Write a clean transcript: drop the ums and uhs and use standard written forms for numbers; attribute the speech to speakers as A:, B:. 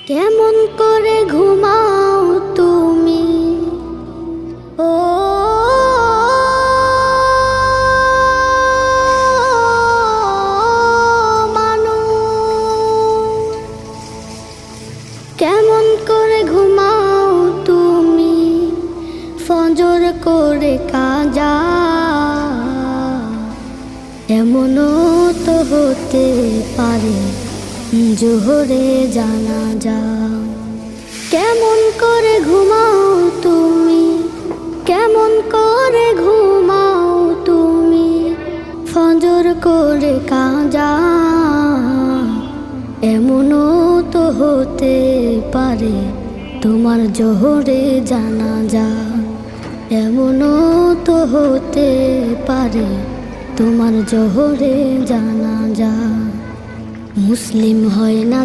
A: কেমন করে ঘুমাও তুমি ও মানুষ, কেমন করে ঘুমাও তুমি ফজর করে কাজা। এমনও তো হতে পারে জোহরে জানাজা। কেমন করে ঘুমাও তুমি, কেমন করে ঘুমাও তুমি ফজর করে কাজা। এমনও তো হতে পারে তোমার জোহরে জানাজা। এমনও তো হতে পারে তোমার জোহরে জানাজা। মুসলিম হয় না